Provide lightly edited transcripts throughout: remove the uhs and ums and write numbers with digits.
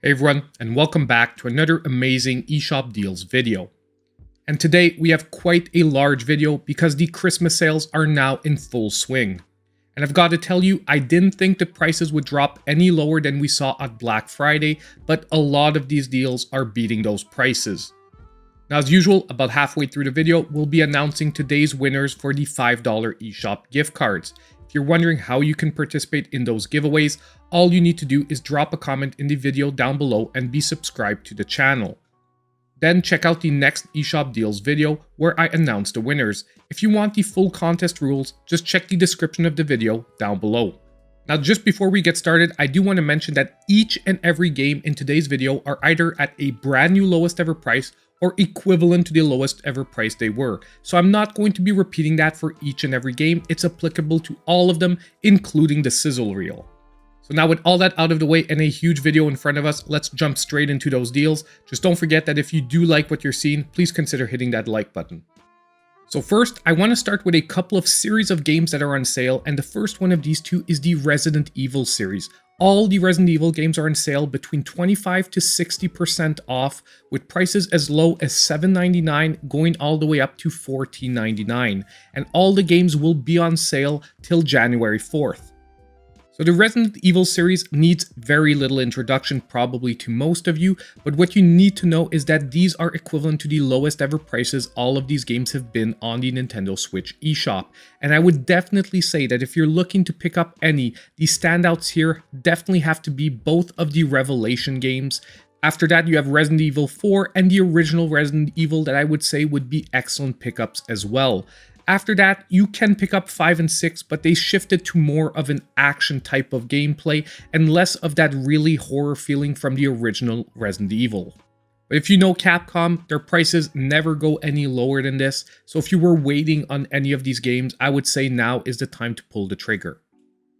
Hey everyone, and welcome back to another amazing eShop deals video. And today we have quite a large video because the Christmas sales are now in full swing. And I've got to tell you, I didn't think the prices would drop any lower than we saw at Black Friday, but a lot of these deals are beating those prices. Now, as usual, about halfway through the video, we'll be announcing today's winners for the $5 eShop gift cards. If you're wondering how you can participate in those giveaways, all you need to do is drop a comment in the video down below and be subscribed to the channel. Then check out the next eShop Deals video where I announce the winners. If you want the full contest rules, just check the description of the video down below. Now, just before we get started, I do want to mention that each and every game in today's video are either at a brand new lowest ever price or equivalent to the lowest ever price they were. So I'm not going to be repeating that for each and every game. It's applicable to all of them, including the Sizzle reel. So now with all that out of the way and a huge video in front of us, let's jump straight into those deals. Just don't forget that if you do like what you're seeing, please consider hitting that like button. So first, I want to start with a couple of series of games that are on sale, and the first one of these two is the Resident Evil series. All the Resident Evil games are on sale between 25 to 60% off, with prices as low as $7.99 going all the way up to $14.99, and all the games will be on sale till January 4th. So the Resident Evil series needs very little introduction probably to most of you, but what you need to know is that these are equivalent to the lowest ever prices all of these games have been on the Nintendo Switch eShop. And I would definitely say that if you're looking to pick up any, the standouts here definitely have to be both of the Revelation games. After that, you have Resident Evil 4 and the original Resident Evil that I would say would be excellent pickups as well. After that, you can pick up 5 and 6, but they shifted to more of an action type of gameplay and less of that really horror feeling from the original Resident Evil. But if you know Capcom, their prices never go any lower than this, so if you were waiting on any of these games, I would say now is the time to pull the trigger.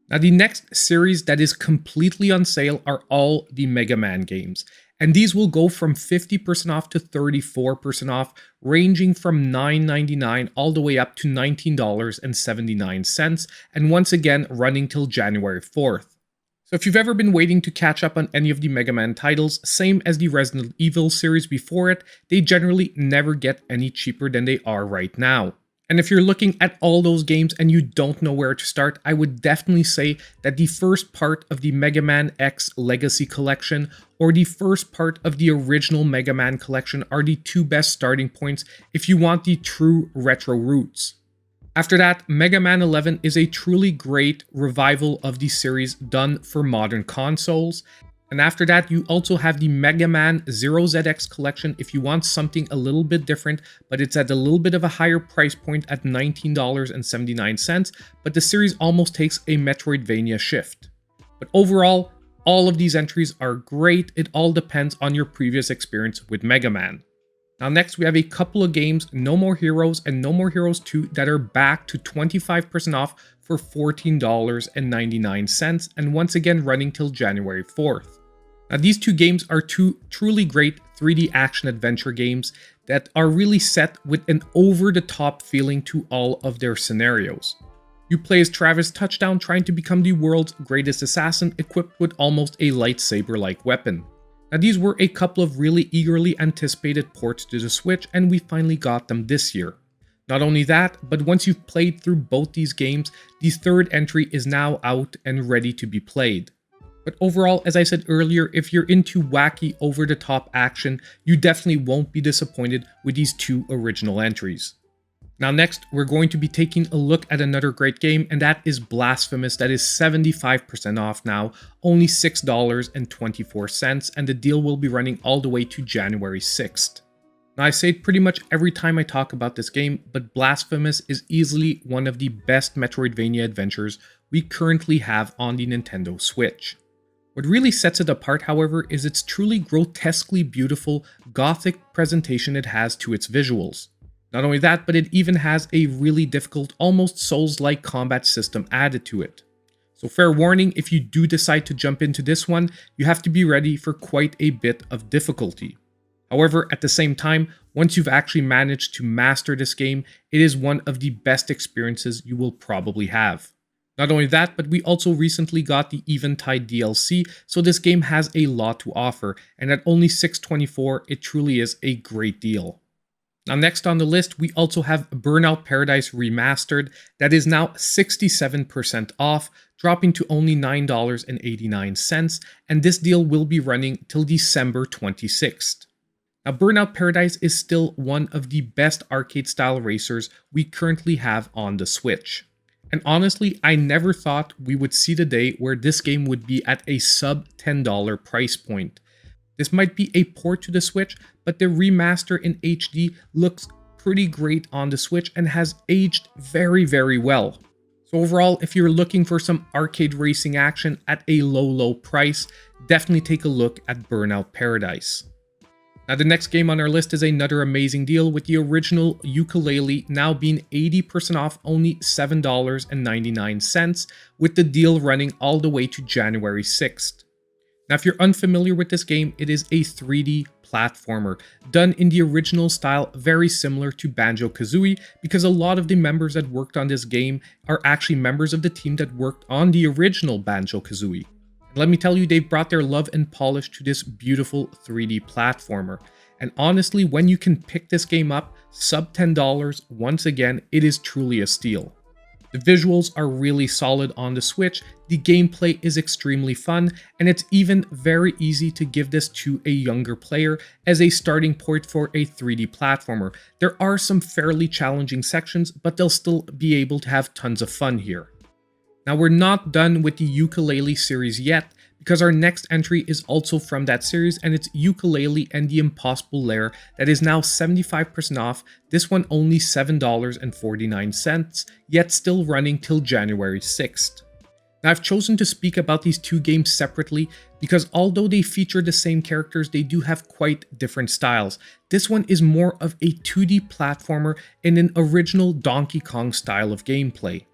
Now, the next series that is completely on sale are all the Mega Man games. And these will go from 50% off to 34% off, ranging from $9.99 all the way up to $19.79, and once again running till January 4th. So if you've ever been waiting to catch up on any of the Mega Man titles, same as the Resident Evil series before it, they generally never get any cheaper than they are right now. And if you're looking at all those games and you don't know where to start, I would definitely say that the first part of the Mega Man X Legacy Collection or the first part of the original Mega Man collection are the two best starting points if you want the true retro roots. After that, Mega Man 11 is a truly great revival of the series done for modern consoles. And after that, you also have the Mega Man 0ZX collection if you want something a little bit different, but it's at a little bit of a higher price point at $19.79, but the series almost takes a Metroidvania shift. But overall, all of these entries are great. It all depends on your previous experience with Mega Man. Now next, we have a couple of games, No More Heroes and No More Heroes 2, that are back to 25% off for $14.99, and once again running till January 4th. Now, these two games are two truly great 3D action-adventure games that are really set with an over-the-top feeling to all of their scenarios. You play as Travis Touchdown trying to become the world's greatest assassin equipped with almost a lightsaber-like weapon. Now, these were a couple of really eagerly anticipated ports to the Switch, and we finally got them this year. Not only that, but once you've played through both these games, the third entry is now out and ready to be played. But overall, as I said earlier, if you're into wacky, over-the-top action, you definitely won't be disappointed with these two original entries. Now next, we're going to be taking a look at another great game, and that is Blasphemous, that is 75% off now, only $6.24, and the deal will be running all the way to January 6th. Now, I say it pretty much every time I talk about this game, but Blasphemous is easily one of the best Metroidvania adventures we currently have on the Nintendo Switch. What really sets it apart, however, is its truly grotesquely beautiful, gothic presentation it has to its visuals. Not only that, but it even has a really difficult, almost Souls-like combat system added to it. So fair warning, if you do decide to jump into this one, you have to be ready for quite a bit of difficulty. However, at the same time, once you've actually managed to master this game, it is one of the best experiences you will probably have. Not only that, but we also recently got the Eventide DLC, so this game has a lot to offer, and at only $6.24, it truly is a great deal. Now next on the list, we also have Burnout Paradise Remastered that is now 67% off, dropping to only $9.89, and this deal will be running till December 26th. Now Burnout Paradise is still one of the best arcade-style racers we currently have on the Switch. And honestly, I never thought we would see the day where this game would be at a sub $10 price point. This might be a port to the Switch, but the remaster in HD looks pretty great on the Switch and has aged very, very well. So overall, if you're looking for some arcade racing action at a low price, definitely take a look at Burnout Paradise. Now the next game on our list is another amazing deal, with the original Yooka-Laylee now being 80% off only $7.99, with the deal running all the way to January 6th. Now if you're unfamiliar with this game, it is a 3D platformer, done in the original style, very similar to Banjo-Kazooie, because a lot of the members that worked on this game are actually members of the team that worked on the original Banjo-Kazooie. And let me tell you, they've brought their love and polish to this beautiful 3D platformer. And honestly, when you can pick this game up sub $10, once again, it is truly a steal. The visuals are really solid on the Switch, the gameplay is extremely fun, and it's even very easy to give this to a younger player as a starting point for a 3D platformer. There are some fairly challenging sections, but they'll still be able to have tons of fun here. Now we're not done with the Yooka-Laylee series yet, because our next entry is also from that series, and it's Yooka-Laylee and the Impossible Lair that is now 75% off, this one only $7.49, yet still running till January 6th. Now I've chosen to speak about these two games separately because although they feature the same characters, they do have quite different styles. This one is more of a 2D platformer in an original Donkey Kong style of gameplay.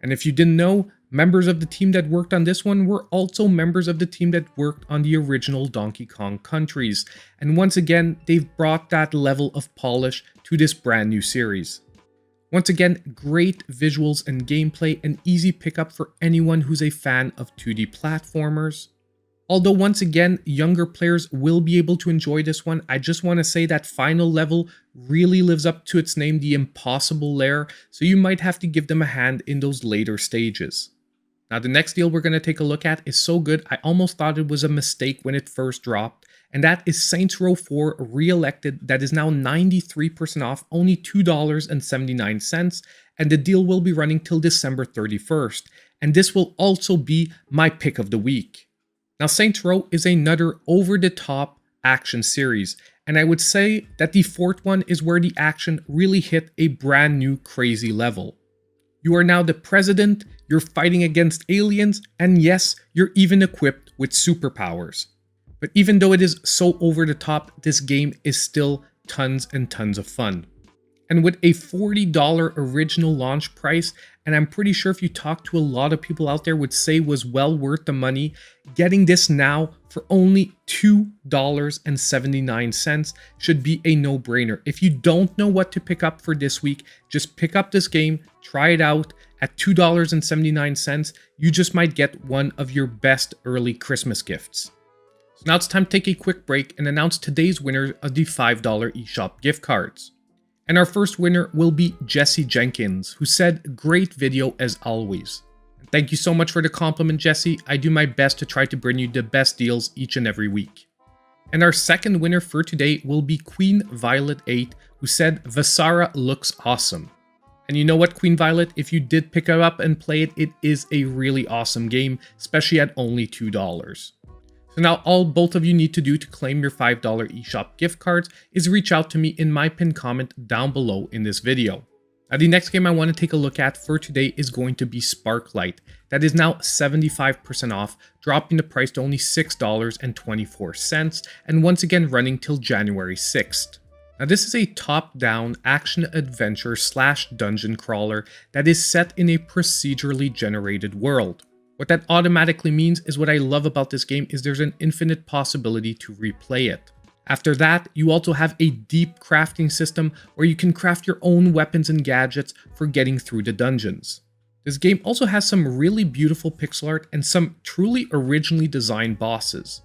And if you didn't know, members of the team that worked on this one were also members of the team that worked on the original Donkey Kong countries. And once again, they've brought that level of polish to this brand new series. Once again, great visuals and gameplay, and easy pickup for anyone who's a fan of 2D platformers. Although once again, younger players will be able to enjoy this one, I just want to say that final level really lives up to its name, the Impossible Lair, so you might have to give them a hand in those later stages. Now the next deal we're going to take a look at is so good I almost thought it was a mistake when it first dropped, and that is Saints Row 4 Re-Elected that is now 93% off, only $2.79, and the deal will be running till December 31st, and this will also be my pick of the week. Now Saints Row is another over-the-top action series, and I would say that the fourth one is where the action really hit a brand new crazy level. You are now the president, you're fighting against aliens, and yes, you're even equipped with superpowers. But even though it is so over the top, this game is still tons and tons of fun. And with a $40 original launch price, and I'm pretty sure if you talk to a lot of people out there would say was well worth the money, getting this now for only $2.79 should be a no-brainer. If you don't know what to pick up for this week, just pick up this game, try it out. At $2.79, you just might get one of your best early Christmas gifts. So now it's time to take a quick break and announce today's winners of the $5 eShop gift cards. And our first winner will be Jesse Jenkins, who said, "Great video as always." Thank you so much for the compliment, Jesse. I do my best to try to bring you the best deals each and every week. And our second winner for today will be Queen Violet 8, who said, "Vasara looks awesome." And you know what, Queen Violet, if you did pick it up and play it, it is a really awesome game, especially at only $2. So now all both of you need to do to claim your $5 eShop gift cards is reach out to me in my pinned comment down below in this video. Now the next game I want to take a look at for today is going to be Sparklite. That is now 75% off, dropping the price to only $6.24, and once again running till January 6th. Now this is a top-down action-adventure / dungeon crawler that is set in a procedurally generated world. What that automatically means is what I love about this game is there's an infinite possibility to replay it. After that, you also have a deep crafting system where you can craft your own weapons and gadgets for getting through the dungeons. This game also has some really beautiful pixel art and some truly originally designed bosses.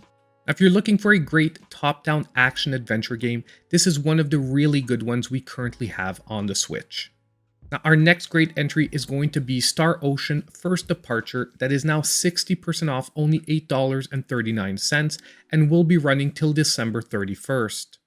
Now, if you're looking for a great top-down action-adventure game, this is one of the really good ones we currently have on the Switch. Now, our next great entry is going to be Star Ocean First Departure that is now 60% off, only $8.39, and will be running till December 31st.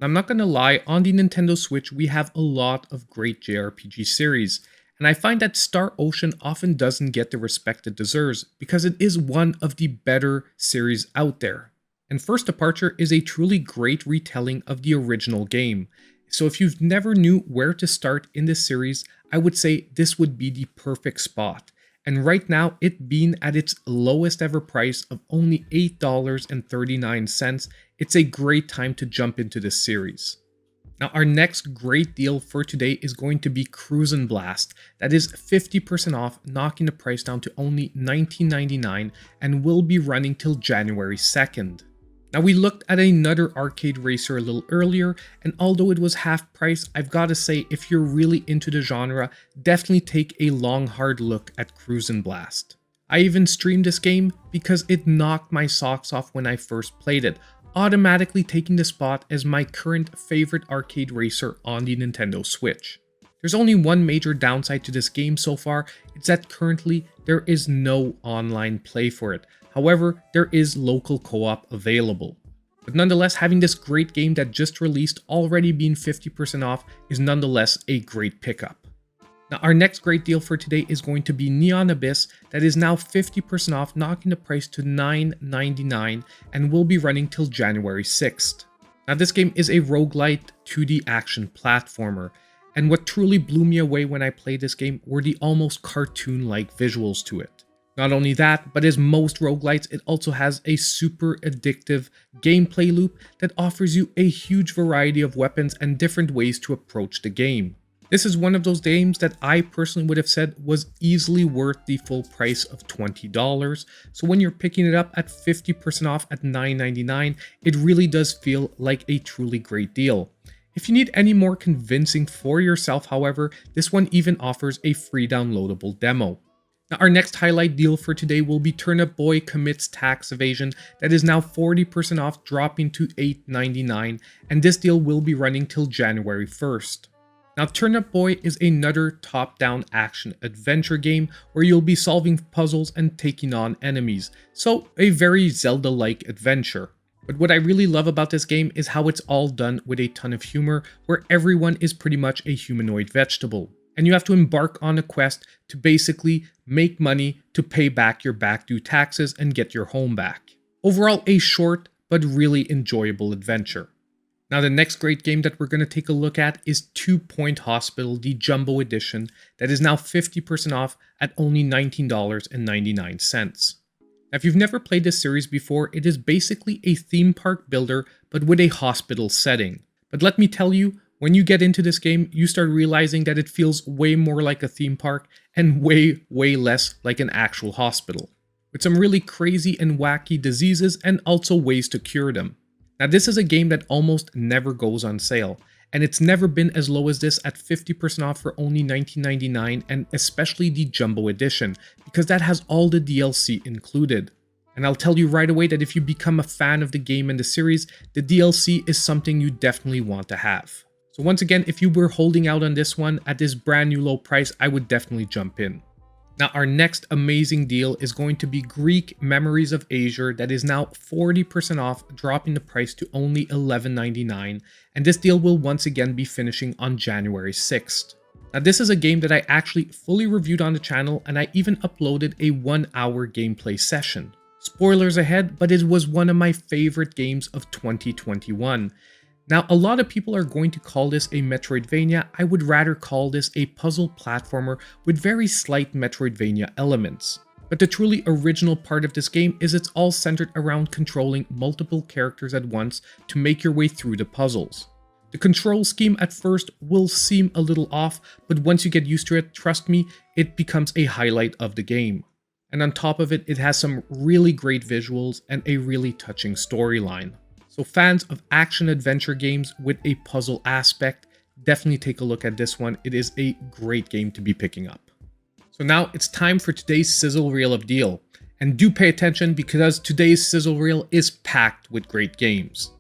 Now, I'm not going to lie, on the Nintendo Switch we have a lot of great JRPG series, and I find that Star Ocean often doesn't get the respect it deserves because it is one of the better series out there. And First Departure is a truly great retelling of the original game. So if you've never knew where to start in this series, I would say this would be the perfect spot. And right now, it being at its lowest ever price of only $8.39, it's a great time to jump into this series. Now, our next great deal for today is going to be Cruis'n Blast. That is 50% off, knocking the price down to only $19.99 and will be running till January 2nd. Now, we looked at another arcade racer a little earlier, and although it was half price, I've got to say, if you're really into the genre, definitely take a long hard look at Cruis'n Blast. I even streamed this game because it knocked my socks off when I first played it, automatically taking the spot as my current favorite arcade racer on the Nintendo Switch. There's only one major downside to this game so far, it's that currently there is no online play for it. However, there is local co-op available. But nonetheless, having this great game that just released already being 50% off is nonetheless a great pickup. Now, our next great deal for today is going to be Neon Abyss that is now 50% off, knocking the price to $9.99 and will be running till January 6th. Now, this game is a roguelite 2D action platformer, and what truly blew me away when I played this game were the almost cartoon-like visuals to it. Not only that, but as most roguelites, it also has a super addictive gameplay loop that offers you a huge variety of weapons and different ways to approach the game. This is one of those games that I personally would have said was easily worth the full price of $20, so when you're picking it up at 50% off at $9.99, it really does feel like a truly great deal. If you need any more convincing for yourself, however, this one even offers a free downloadable demo. Now, our next highlight deal for today will be Turnip Boy Commits Tax Evasion that is now 40% off, dropping to $8.99, and this deal will be running till January 1st. Now, Turnip Boy is another top-down action adventure game where you'll be solving puzzles and taking on enemies, so a very Zelda-like adventure. But what I really love about this game is how it's all done with a ton of humor, where everyone is pretty much a humanoid vegetable. And you have to embark on a quest to basically make money to pay back your back due taxes and get your home back. Overall, a short but really enjoyable adventure. Now, the next great game that we're going to take a look at is 2 Point Hospital, the Jumbo Edition, that is now 50% off at only $19.99. Now, if you've never played this series before, it is basically a theme park builder, but with a hospital setting. But let me tell you, when you get into this game, you start realizing that it feels way more like a theme park and way less like an actual hospital, with some really crazy and wacky diseases and also ways to cure them. Now, this is a game that almost never goes on sale, and it's never been as low as this at 50% off for only $19.99, and especially the Jumbo Edition, because that has all the DLC included. And I'll tell you right away that if you become a fan of the game and the series, the DLC is something you definitely want to have. So once again, if you were holding out on this one at this brand new low price, I would definitely jump in. Now, our next amazing deal is going to be GREAK Memories of Azur that is now 40% off, dropping the price to only $11.99, and this deal will once again be finishing on January 6th. Now, this is a game that I actually fully reviewed on the channel, and I even uploaded a 1-hour gameplay session. Spoilers ahead, but it was one of my favorite games of 2021. Now, a lot of people are going to call this a Metroidvania. I would rather call this a puzzle platformer with very slight Metroidvania elements. But the truly original part of this game is it's all centered around controlling multiple characters at once to make your way through the puzzles. The control scheme at first will seem a little off, but once you get used to it, trust me, it becomes a highlight of the game. And on top of it, it has some really great visuals and a really touching storyline. So fans of action-adventure games with a puzzle aspect, definitely take a look at this one. It is a great game to be picking up. So now it's time for today's Sizzle Reel of Deal. And do pay attention because today's Sizzle Reel is packed with great games.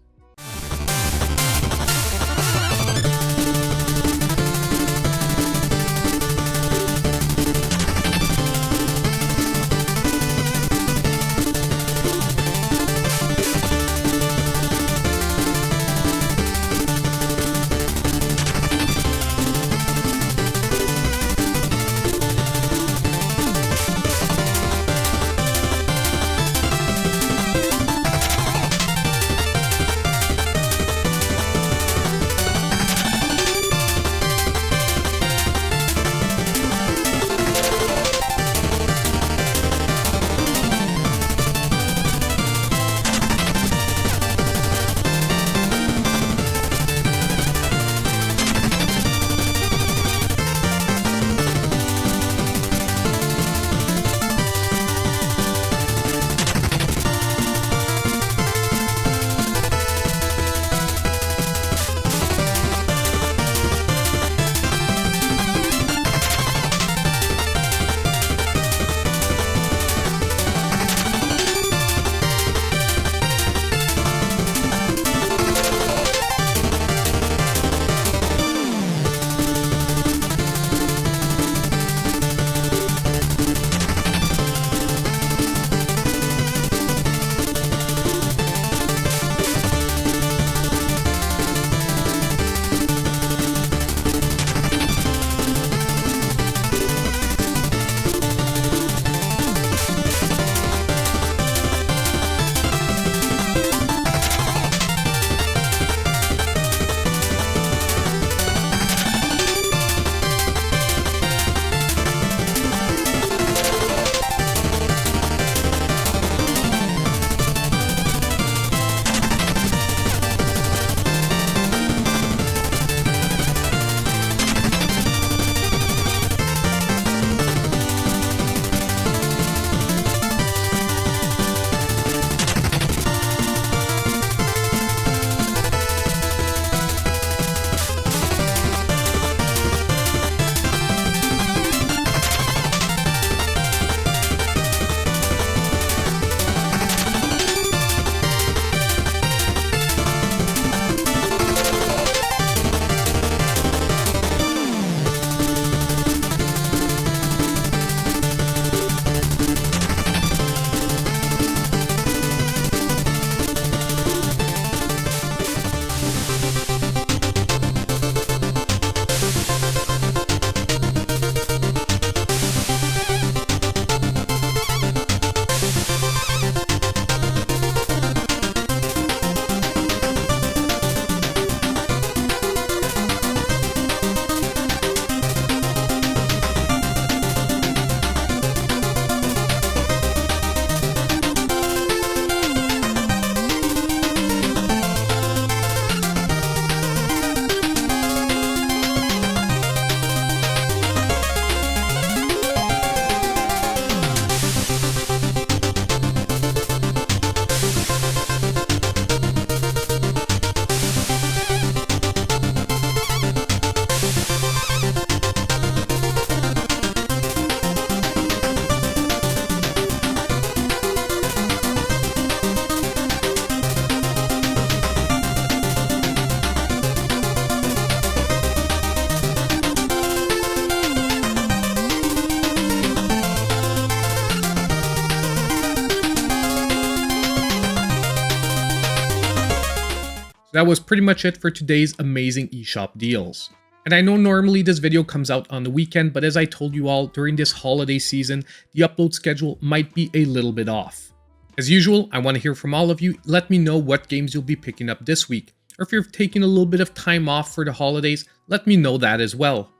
That was pretty much it for today's amazing eShop deals. And I know normally this video comes out on the weekend, but as I told you all, during this holiday season, the upload schedule might be a little bit off. As usual, I want to hear from all of you. Let me know what games you'll be picking up this week. Or if you're taking a little bit of time off for the holidays, let me know that as well.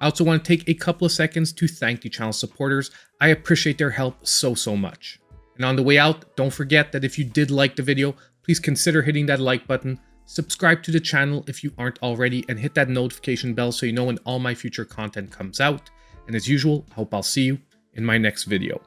I also want to take a couple of seconds to thank the channel supporters. I appreciate their help so much. And on the way out, don't forget that if you did like the video, please consider hitting that like button. Subscribe to the channel if you aren't already, and hit that notification bell so you know when all my future content comes out. And as usual, I hope I'll see you in my next video.